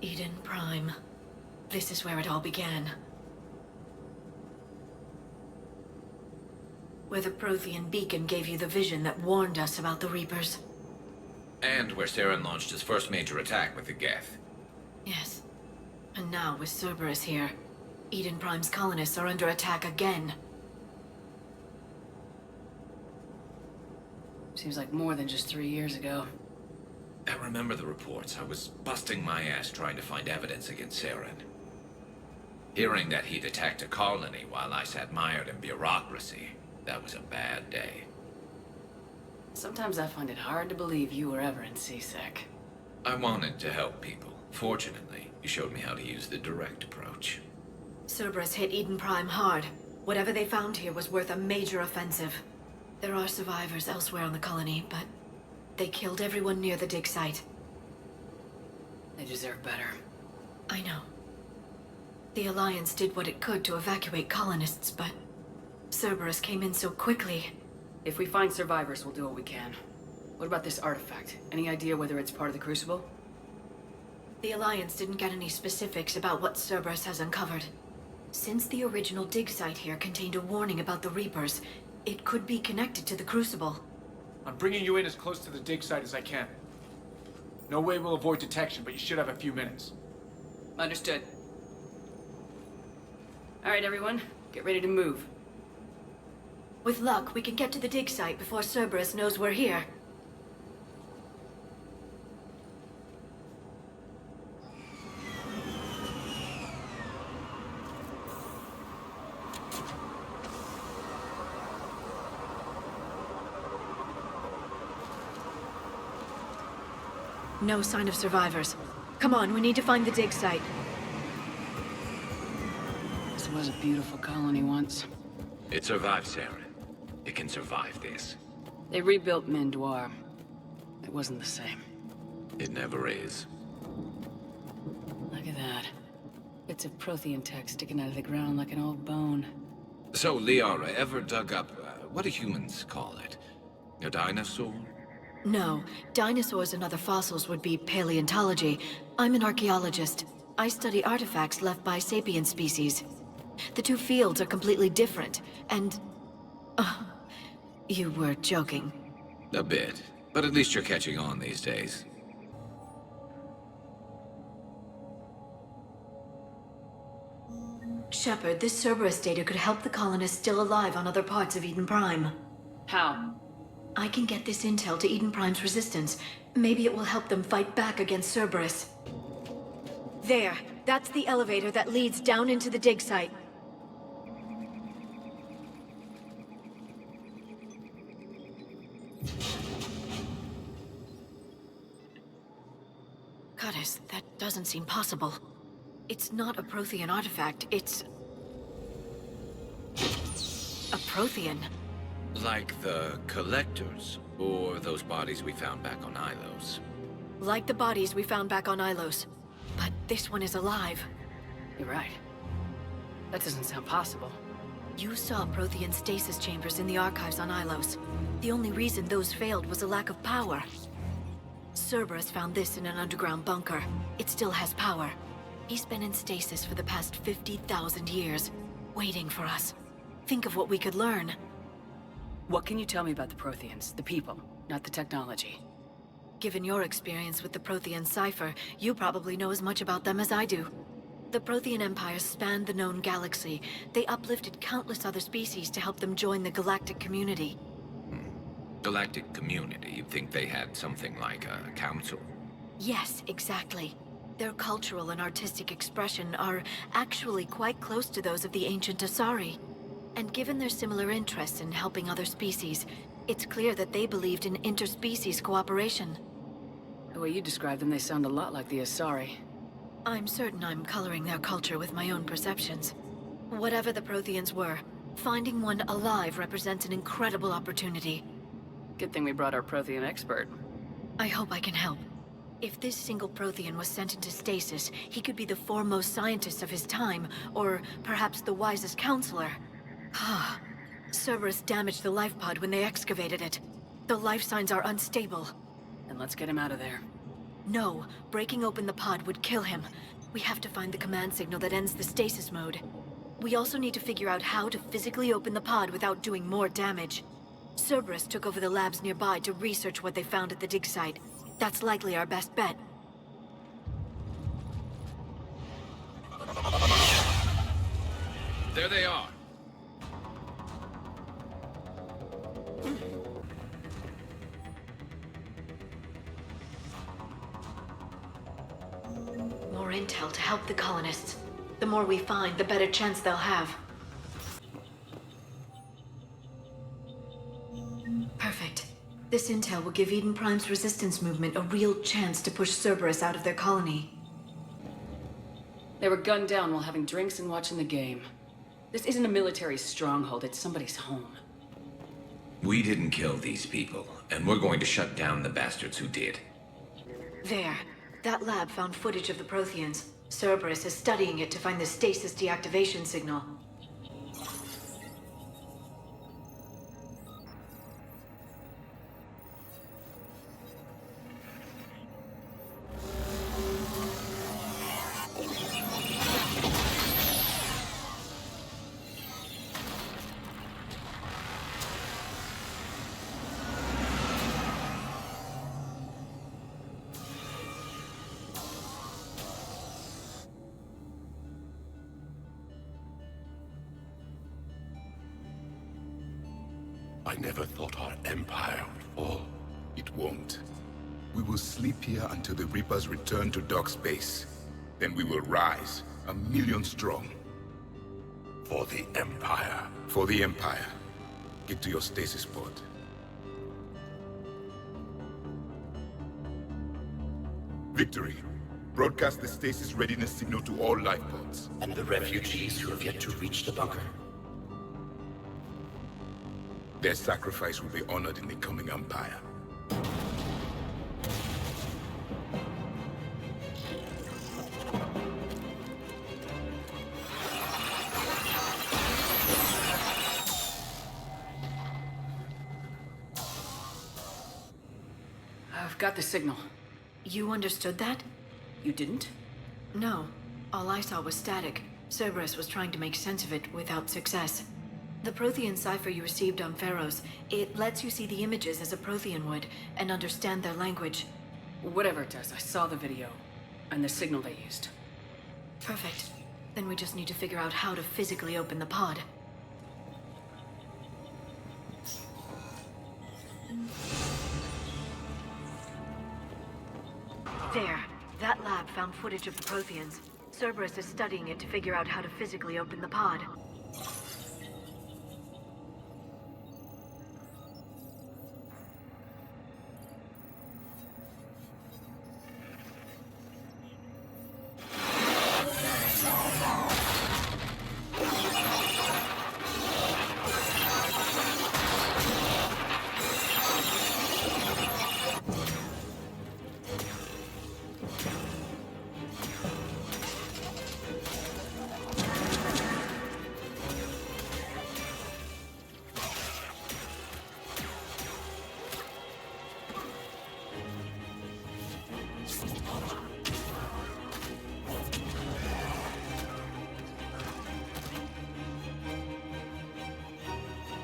Eden Prime. This is where it all began. Where the Prothean beacon gave you the vision that warned us about the Reapers. And where Saren launched his first major attack with the Geth. Yes. And now, with Cerberus here, Eden Prime's colonists are under attack again. Seems like more than just 3 years ago. I remember the reports. I was busting my ass trying to find evidence against Saren. Hearing that he'd attacked a colony while I sat mired in bureaucracy, that was a bad day. Sometimes I find it hard to believe you were ever in C-Sec. I wanted to help people. Fortunately, you showed me how to use the direct approach. Cerberus hit Eden Prime hard. Whatever they found here was worth a major offensive. There are survivors elsewhere on the colony, but they killed everyone near the dig site. They deserve better. I know. The Alliance did what it could to evacuate colonists, but Cerberus came in so quickly. If we find survivors, we'll do what we can. What about this artifact? Any idea whether it's part of the Crucible? The Alliance didn't get any specifics about what Cerberus has uncovered. Since the original dig site here contained a warning about the Reapers, it could be connected to the Crucible. I'm bringing you in as close to the dig site as I can. No way we'll avoid detection, but you should have a few minutes. Understood. All right, everyone. Get ready to move. With luck, we can get to the dig site before Cerberus knows we're here. No sign of survivors. Come on, we need to find the dig site. This was a beautiful colony once. It survived Saren. It can survive this. They rebuilt Mendoir. It wasn't the same. It never is. Look at that. Bits of Prothean tech sticking out of the ground like an old bone. So, Liara ever dug up, what do humans call it? A dinosaur? No, dinosaurs and other fossils would be paleontology. I'm an archaeologist. I study artifacts left by sapient species. The two fields are completely different, and... you were joking. A bit. But at least you're catching on these days. Shepard, this Cerberus data could help the colonists still alive on other parts of Eden Prime. How? I can get this intel to Eden Prime's resistance. Maybe it will help them fight back against Cerberus. There. That's the elevator that leads down into the dig site. Goddess, that doesn't seem possible. It's not a Prothean artifact, it's... a Prothean. Like the Collectors, or those bodies we found back on Ilos. Like the bodies we found back on Ilos. But this one is alive. You're right. That doesn't sound possible. You saw Prothean stasis chambers in the archives on Ilos. The only reason those failed was a lack of power. Cerberus found this in an underground bunker. It still has power. He's been in stasis for the past 50,000 years, waiting for us. Think of what we could learn. What can you tell me about the Protheans, the people, not the technology? Given your experience with the Prothean cipher, you probably know as much about them as I do. The Prothean Empire spanned the known galaxy. They uplifted countless other species to help them join the galactic community. Galactic community, you'd think they had something like a council? Yes, exactly. Their cultural and artistic expression are actually quite close to those of the ancient Asari. And given their similar interests in helping other species, it's clear that they believed in interspecies cooperation. The way you describe them, they sound a lot like the Asari. I'm certain I'm coloring their culture with my own perceptions. Whatever the Protheans were, finding one alive represents an incredible opportunity. Good thing we brought our Prothean expert. I hope I can help. If this single Prothean was sent into stasis, he could be the foremost scientist of his time, or perhaps the wisest counselor. Cerberus damaged the life pod when they excavated it. The life signs are unstable. Then let's get him out of there. No, breaking open the pod would kill him. We have to find the command signal that ends the stasis mode. We also need to figure out how to physically open the pod without doing more damage. Cerberus took over the labs nearby to research what they found at the dig site. That's likely our best bet. There they are. More intel to help the colonists. The more we find, the better chance they'll have. Perfect. This intel will give Eden Prime's resistance movement a real chance to push Cerberus out of their colony. They were gunned down while having drinks and watching the game. This isn't a military stronghold, it's somebody's home. We didn't kill these people, and we're going to shut down the bastards who did. There. That lab found footage of the Protheans. Cerberus is studying it to find the stasis deactivation signal. I never thought our empire would fall. It won't. We will sleep here until the Reapers return to dock space. Then we will rise, 1,000,000 strong. For the Empire. For the Empire. Get to your stasis pod. Victory. Broadcast the stasis readiness signal to all life pods. And the refugees who have yet to reach the bunker. Their sacrifice will be honored in the coming Empire. I've got the signal. You understood that? You didn't? No. All I saw was static. Cerberus was trying to make sense of it without success. The Prothean cipher you received on Pharaohs, it lets you see the images as a Prothean would, and understand their language. Whatever it does, I saw the video. And the signal they used. Perfect. Then we just need to figure out how to physically open the pod. There. That lab found footage of the Protheans. Cerberus is studying it to figure out how to physically open the pod.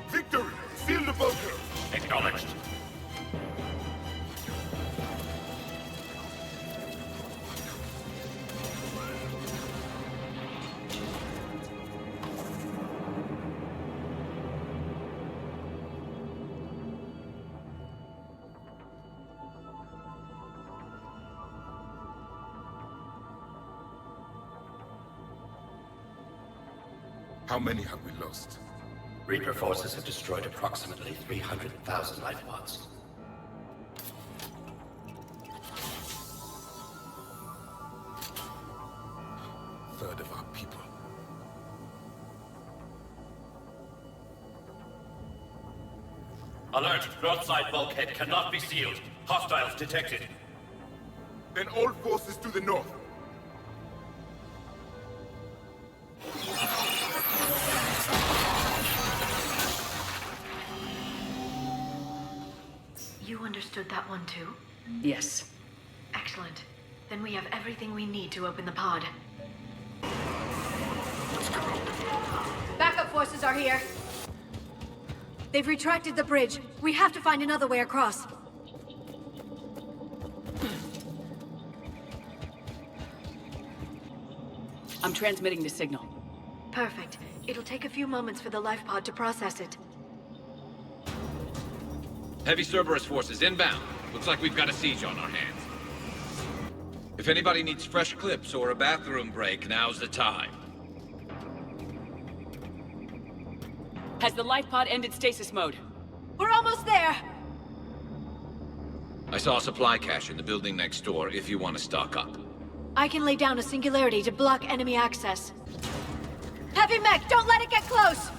Victory! Seal the bunker! Acknowledged. How many have we lost? Reaper forces have destroyed approximately 300,000 life pods. Third of our people. Alert! Broadside bulkhead cannot be sealed. Hostiles detected. Then all forces to the north. You understood that one too? Yes. Excellent. Excellent. Then we have everything we need to open the pod. Backup forces are here. They've retracted the bridge. We have to find another way across. I'm transmitting the signal. Perfect. It'll take a few moments for the life pod to process it. Heavy Cerberus forces inbound. Looks like we've got a siege on our hands. If anybody needs fresh clips or a bathroom break, now's the time. Has the life pod ended stasis mode? We're almost there! I saw a supply cache in the building next door if you want to stock up. I can lay down a singularity to block enemy access. Heavy mech, don't let it get close!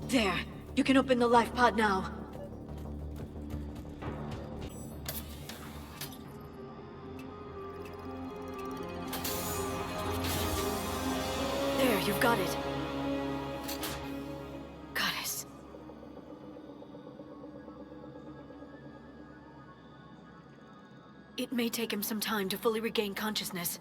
There. You can open the life pod now. There, you've got it. Goddess. It may take him some time to fully regain consciousness.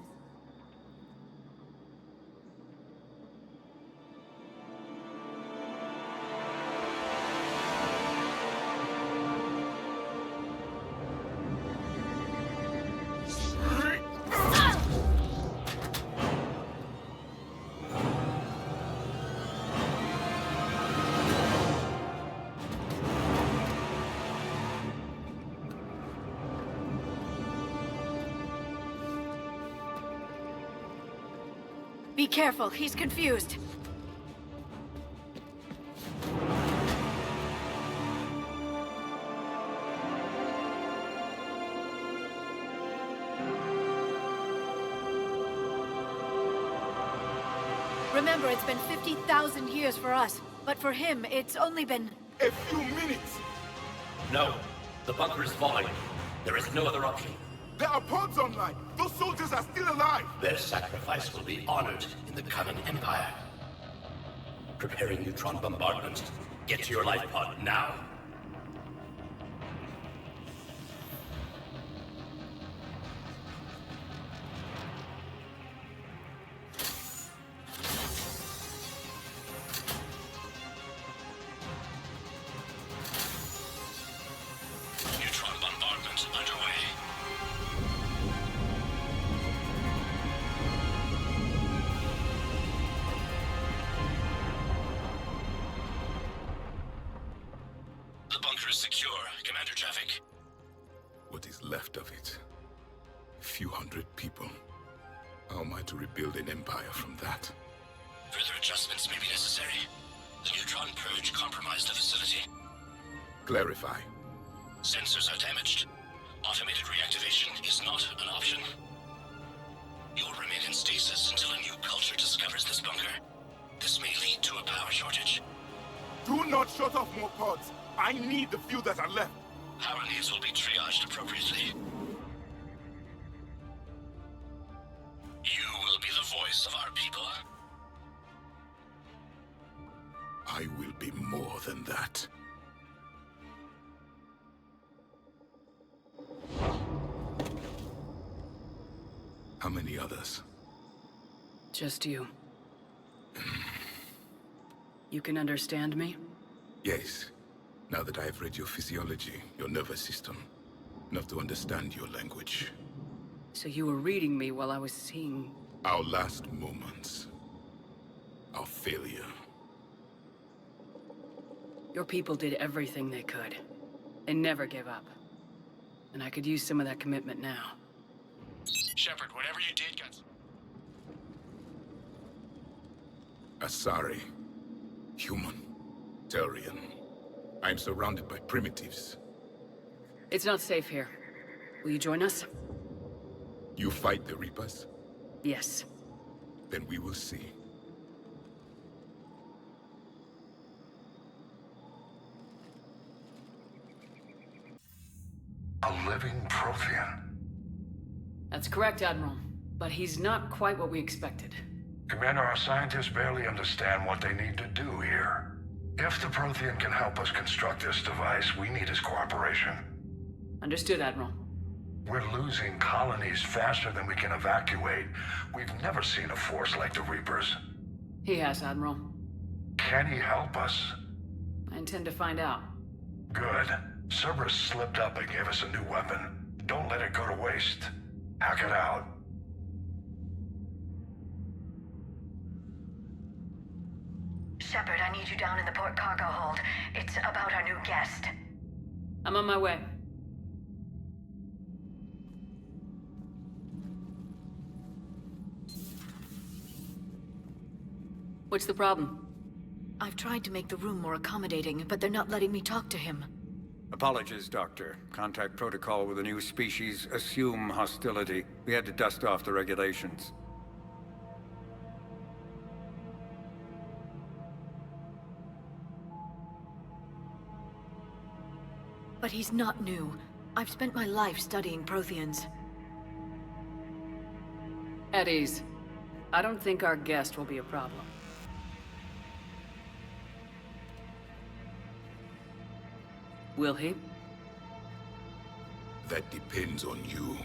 Be careful, he's confused. Remember, it's been 50,000 years for us, but for him, it's only been... A few minutes! No. The bunker is falling. There is no other option. There are pods online! Those soldiers are still alive! Their sacrifice will be honored in the coming Empire. Preparing neutron bombardment. Get to your life pod now. Neutron bombardment underway. The bunker is secure, Commander Traffic. What is left of it? A few hundred people. How am I to rebuild an empire from that? Further adjustments may be necessary. The neutron purge compromised the facility. Clarify. Sensors are damaged. Automated reactivation is not an option. You'll remain in stasis until a new culture discovers this bunker. This may lead to a power shortage. Do not shut off more pods! I need the few that are left! Power needs will be triaged appropriately. You will be the voice of our people. I will be more than that. How many others? Just you. You can understand me? Yes. Now that I have read your physiology, your nervous system, enough to understand your language. So you were reading me while I was seeing... Our last moments. Our failure. Your people did everything they could. They never gave up. And I could use some of that commitment now. Shepard, whatever you did, got... Asari. Human. Turian. I am surrounded by primitives. It's not safe here. Will you join us? You fight the Reapers? Yes. Then we will see. A living Prothean. That's correct, Admiral. But he's not quite what we expected. Commander, our scientists barely understand what they need to do here. If the Prothean can help us construct this device, we need his cooperation. Understood, Admiral. We're losing colonies faster than we can evacuate. We've never seen a force like the Reapers. He has, Admiral. Can he help us? I intend to find out. Good. Cerberus slipped up and gave us a new weapon. Don't let it go to waste. Hack it out. Shepard, I need you down in the port cargo hold. It's about our new guest. I'm on my way. What's the problem? I've tried to make the room more accommodating, but they're not letting me talk to him. Apologies, Doctor. Contact protocol with a new species. Assume hostility. We had to dust off the regulations. But he's not new. I've spent my life studying Protheans. At ease. I don't think our guest will be a problem. Will he? That depends on you.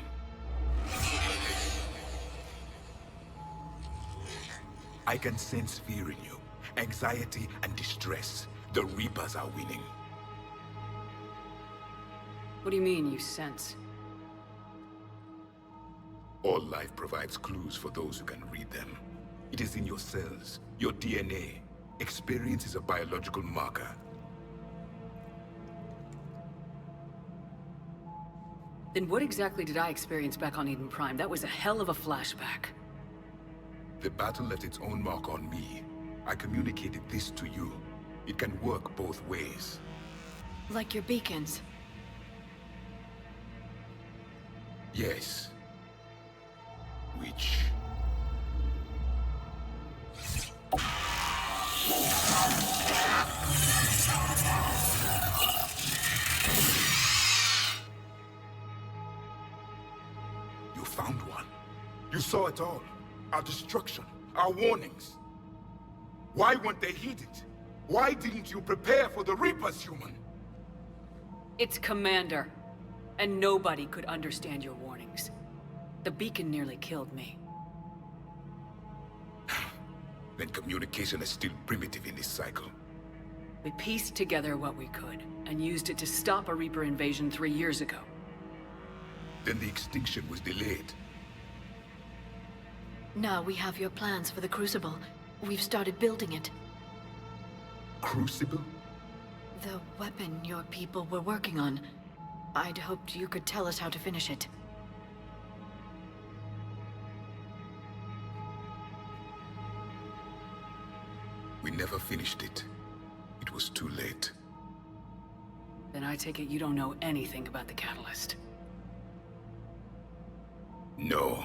I can sense fear in you, anxiety and distress. The Reapers are winning. What do you mean, you sense? All life provides clues for those who can read them. It is in your cells, your DNA. Experience is a biological marker. Then what exactly did I experience back on Eden Prime? That was a hell of a flashback. The battle left its own mark on me. I communicated this to you. It can work both ways. Like your beacons. Yes. Which... You found one. You saw it all. Our destruction, our warnings. Why weren't they heeded? Why didn't you prepare for the Reapers, human? It's Commander. And nobody could understand your warnings. The beacon nearly killed me. Then communication is still primitive in this cycle. We pieced together what we could, and used it to stop a Reaper invasion 3 years ago. Then the extinction was delayed. Now we have your plans for the Crucible. We've started building it. Crucible? The weapon your people were working on. I'd hoped you could tell us how to finish it. We never finished it. It was too late. Then I take it you don't know anything about the catalyst. No.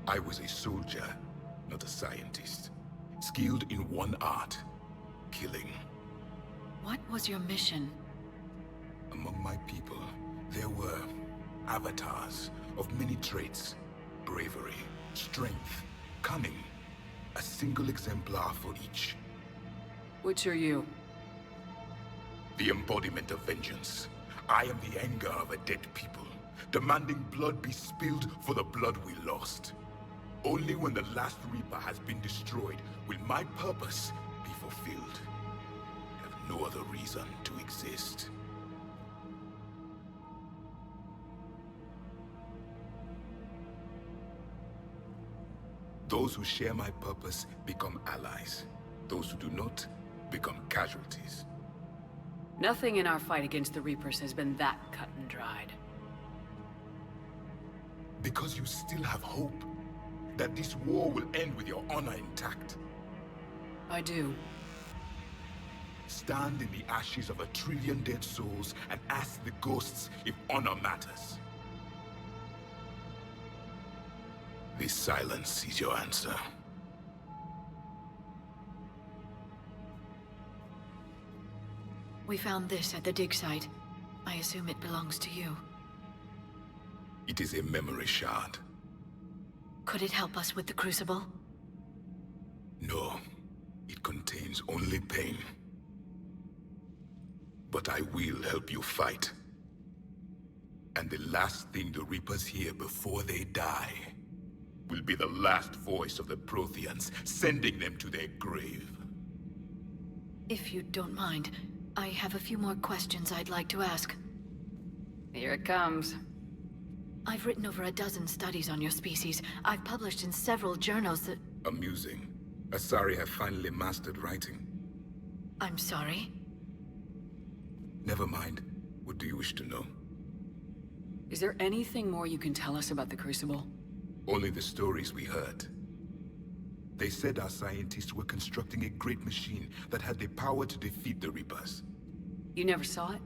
I was a soldier, not a scientist. Skilled in one art, killing. What was your mission? Among my people, there were avatars of many traits. Bravery, strength, cunning. A single exemplar for each. Which are you? The embodiment of vengeance. I am the anger of a dead people, demanding blood be spilled for the blood we lost. Only when the last Reaper has been destroyed will my purpose be fulfilled. I have no other reason to exist. Those who share my purpose become allies. Those who do not become casualties. Nothing in our fight against the Reapers has been that cut and dried. Because you still have hope that this war will end with your honor intact. I do. Stand in the ashes of 1 trillion dead souls and ask the ghosts if honor matters. This silence is your answer. We found this at the dig site. I assume it belongs to you. It is a memory shard. Could it help us with the Crucible? No, it contains only pain. But I will help you fight. And the last thing the Reapers hear before they die will be the last voice of the Protheans, sending them to their grave. If you don't mind, I have a few more questions I'd like to ask. Here it comes. I've written over a dozen studies on your species. I've published in several journals that... Amusing. Asari have finally mastered writing. I'm sorry? Never mind. What do you wish to know? Is there anything more you can tell us about the Crucible? Only the stories we heard. They said our scientists were constructing a great machine that had the power to defeat the Reapers. You never saw it?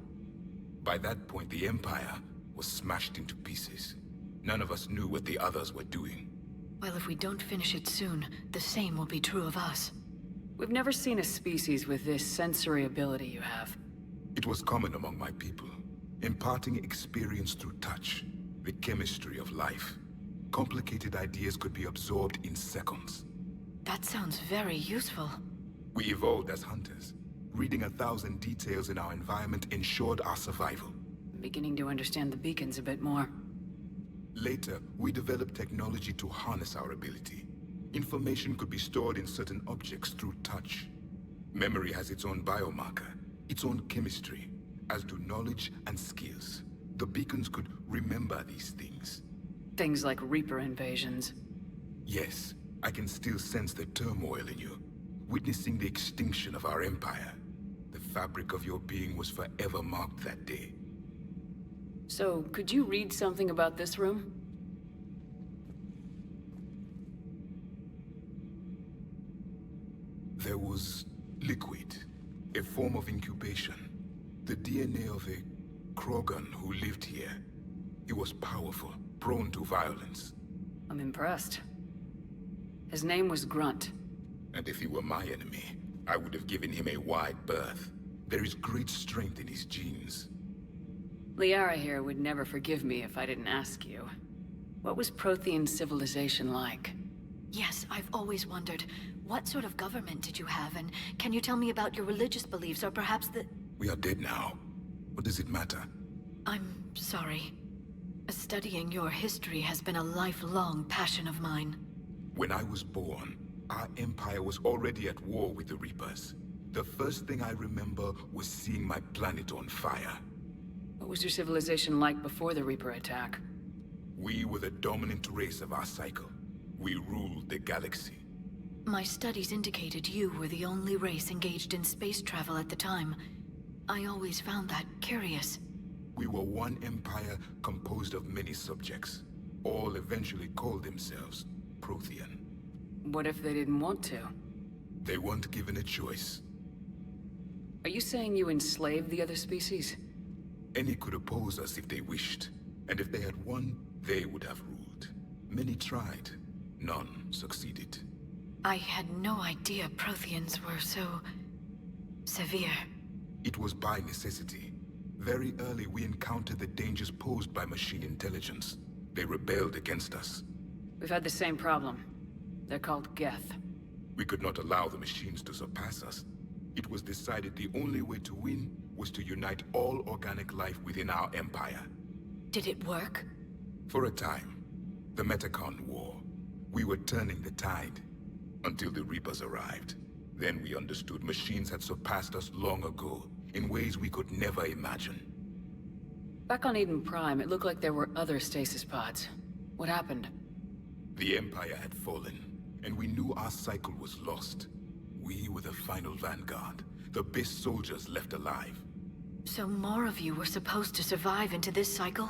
By that point, the Empire was smashed into pieces. None of us knew what the others were doing. Well, if we don't finish it soon, the same will be true of us. We've never seen a species with this sensory ability you have. It was common among my people, imparting experience through touch, the chemistry of life. Complicated ideas could be absorbed in seconds. That sounds very useful. We evolved as hunters. Reading 1,000 details in our environment ensured our survival. I'm beginning to understand the beacons a bit more. Later, we developed technology to harness our ability. Information could be stored in certain objects through touch. Memory has its own biomarker, its own chemistry, as do knowledge and skills. The beacons could remember these things. Things like Reaper invasions. Yes, I can still sense the turmoil in you, witnessing the extinction of our empire. The fabric of your being was forever marked that day. So, could you read something about this room? There was liquid, a form of incubation. The DNA of a Krogan who lived here. He was powerful, prone to violence. I'm impressed. His name was Grunt. And if he were my enemy, I would have given him a wide berth. There is great strength in his genes. Liara here would never forgive me if I didn't ask you. What was Prothean civilization like? Yes, I've always wondered, what sort of government did you have, and can you tell me about your religious beliefs, or perhaps the... We are dead now. What does it matter? I'm sorry. Studying your history has been a lifelong passion of mine. When I was born, our empire was already at war with the Reapers. The first thing I remember was seeing my planet on fire. What was your civilization like before the Reaper attack? We were the dominant race of our cycle. We ruled the galaxy. My studies indicated you were the only race engaged in space travel at the time. I always found that curious. We were one empire composed of many subjects. All eventually called themselves Prothean. What if they didn't want to? They weren't given a choice. Are you saying you enslaved the other species? Any could oppose us if they wished. And if they had won, they would have ruled. Many tried. None succeeded. I had no idea Protheans were so... severe. It was by necessity. Very early we encountered the dangers posed by machine intelligence. They rebelled against us. We've had the same problem. They're called Geth. We could not allow the machines to surpass us. It was decided the only way to win was to unite all organic life within our empire. Did it work? For a time. The Metacon War. We were turning the tide. Until the Reapers arrived. Then we understood machines had surpassed us long ago, in ways we could never imagine. Back on Eden Prime, it looked like there were other stasis pods. What happened? The Empire had fallen, and we knew our cycle was lost. We were the final vanguard, the best soldiers left alive. So more of you were supposed to survive into this cycle?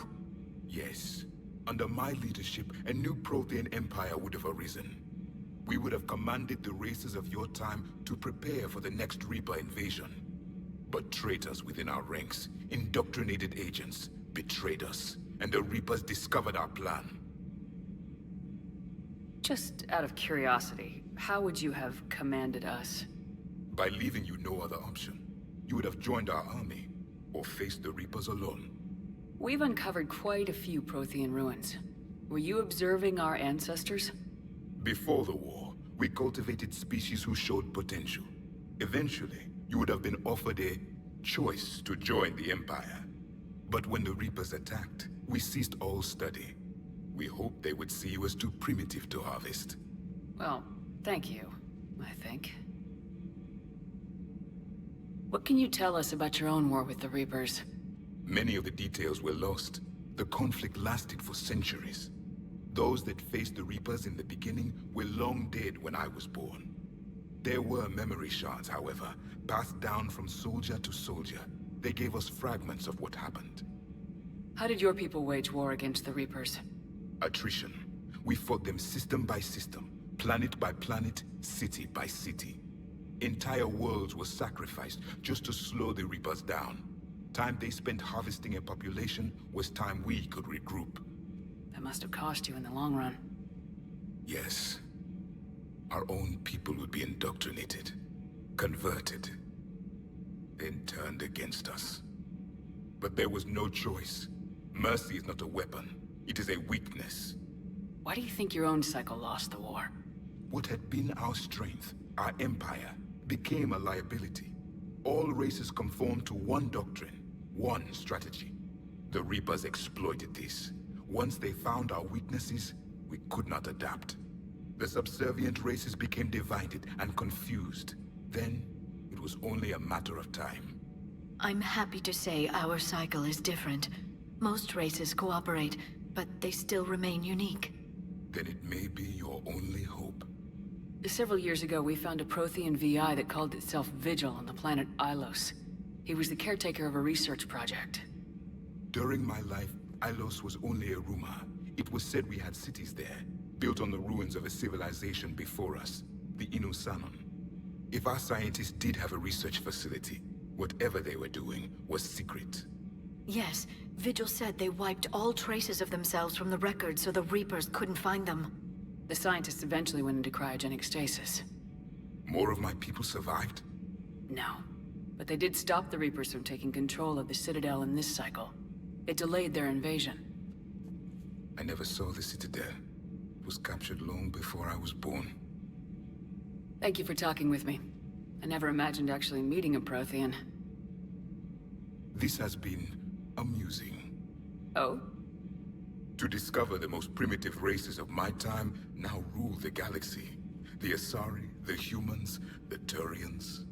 Yes. Under my leadership, a new Prothean empire would have arisen. We would have commanded the races of your time to prepare for the next Reaper invasion. But traitors within our ranks, indoctrinated agents, betrayed us, and the Reapers discovered our plan. Just out of curiosity, how would you have commanded us? By leaving you no other option. You would have joined our army, or faced the Reapers alone. We've uncovered quite a few Prothean ruins. Were you observing our ancestors? Before the war, we cultivated species who showed potential. Eventually, you would have been offered a choice to join the Empire. But when the Reapers attacked, We ceased all study. We hoped they would see you as too primitive to harvest. Well, thank you, I think. What can you tell us about your own war with the Reapers? Many of the details were lost. The conflict lasted for centuries. Those that faced the Reapers in the beginning were long dead when I was born. There were memory shards, however, passed down from soldier to soldier. They gave us fragments of what happened. How did your people wage war against the Reapers? Attrition. We fought them system by system, planet by planet, city by city. Entire worlds were sacrificed just to slow the Reapers down. Time they spent harvesting a population was time we could regroup. That must have cost you in the long run. Yes. Our own people would be indoctrinated, converted, then turned against us. But there was no choice. Mercy is not a weapon. It is a weakness. Why do you think your own cycle lost the war? What had been our strength, our empire, became a liability. All races conformed to one doctrine, one strategy. The Reapers exploited this. Once they found our weaknesses, we could not adapt. The subservient races became divided and confused. Then, it was only a matter of time. I'm happy to say our cycle is different. Most races cooperate, but they still remain unique. Then it may be your only hope. Several years ago, we found a Prothean VI that called itself Vigil on the planet Ilos. He was the caretaker of a research project. During my life, Ilos was only a rumor. It was said we had cities there, built on the ruins of a civilization before us, the Inusanon. If our scientists did have a research facility, whatever they were doing was secret. Yes, Vigil said they wiped all traces of themselves from the records so the Reapers couldn't find them. The scientists eventually went into cryogenic stasis. More of my people survived? No. But they did stop the Reapers from taking control of the Citadel in this cycle. It delayed their invasion. I never saw the Citadel. It was captured long before I was born. Thank you for talking with me. I never imagined actually meeting a Prothean. This has been amusing. Oh? To discover the most primitive races of my time now rule the galaxy. The Asari, the humans, the Turians.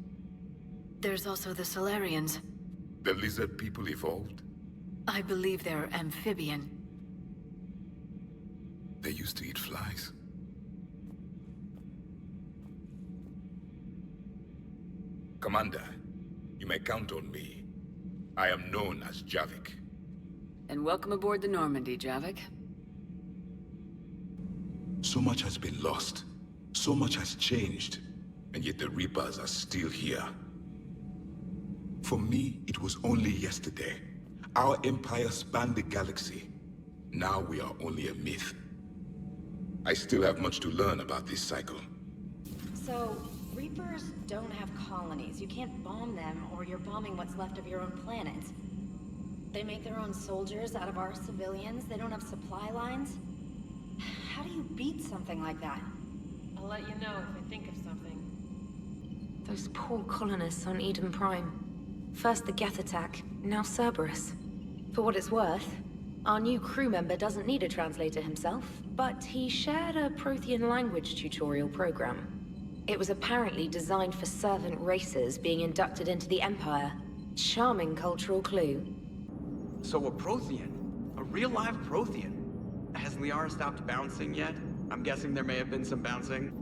There's also the Solarians. The lizard people evolved? I believe they're amphibian. They used to eat flies. Commander, you may count on me. I am known as Javik. And welcome aboard the Normandy, Javik. So much has been lost. So much has changed. And yet the Reapers are still here. For me, it was only yesterday. Our empire spanned the galaxy. Now we are only a myth. I still have much to learn about this cycle. So, Reapers don't have colonies. You can't bomb them, or you're bombing what's left of your own planet. They make their own soldiers out of our civilians. They don't have supply lines. How do you beat something like that? I'll let you know if I think of something. Those poor colonists on Eden Prime. First the Geth attack, now Cerberus. For what it's worth, our new crew member doesn't need a translator himself, but he shared a Prothean language tutorial program. It was apparently designed for servant races being inducted into the Empire. Charming cultural clue. So a Prothean? A real live Prothean? Has Liara stopped bouncing yet? I'm guessing there may have been some bouncing.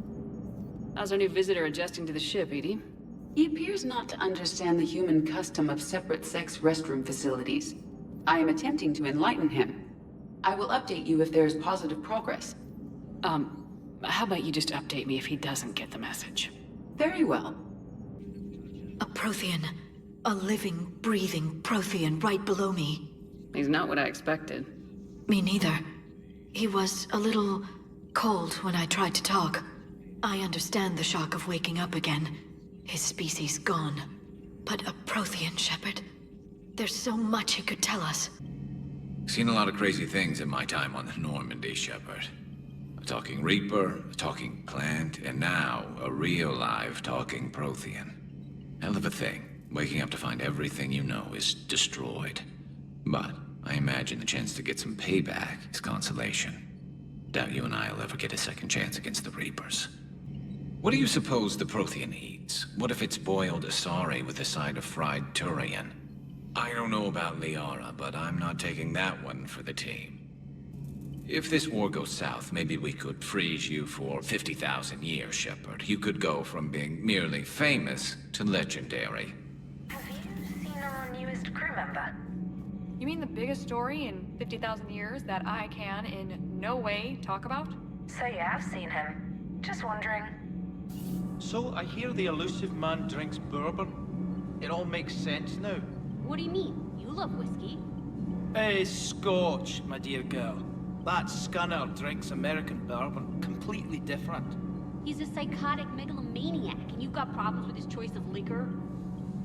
How's our new visitor adjusting to the ship, Edie? He appears not to understand the human custom of separate-sex restroom facilities. I am attempting to enlighten him. I will update you if there is positive progress. How about you just update me if he doesn't get the message? Very well. A Prothean. A living, breathing Prothean right below me. He's not what I expected. Me neither. He was a little cold when I tried to talk. I understand the shock of waking up again. His species gone. But a Prothean, Shepard. There's so much he could tell us. Seen a lot of crazy things in my time on the Normandy, Shepard. A talking Reaper, a talking plant, and now a real live talking Prothean. Hell of a thing. Waking up to find everything you know is destroyed. But I imagine the chance to get some payback is consolation. Doubt you and I'll ever get a second chance against the Reapers. What do you suppose the Prothean eats? What if it's boiled asari with a side of fried Turian? I don't know about Liara, but I'm not taking that one for the team. If this war goes south, maybe we could freeze you for 50,000 years, Shepard. You could go from being merely famous to legendary. Have you seen our newest crew member? You mean the biggest story in 50,000 years that I can in no way talk about? So you have seen him. Just wondering. So I hear the elusive man drinks bourbon. It all makes sense now. What do you mean? You love whiskey. Hey, Scotch, my dear girl. That scunner drinks American bourbon. Completely different. He's a psychotic megalomaniac, and you've got problems with his choice of liquor?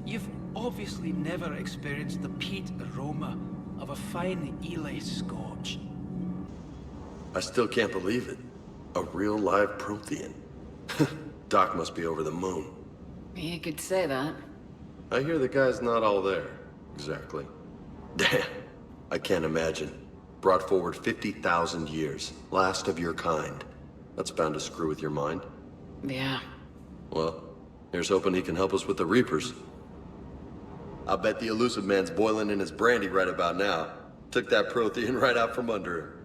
You've obviously never experienced the peat aroma of a fine Ely Scotch. I still can't believe it. A real live Prothean. Doc must be over the moon. You could say that. I hear the guy's not all there. Exactly. Damn. I can't imagine. Brought forward 50,000 years. Last of your kind. That's bound to screw with your mind. Yeah. Well, here's hoping he can help us with the Reapers. I bet the elusive man's boiling in his brandy right about now. Took that Prothean right out from under him.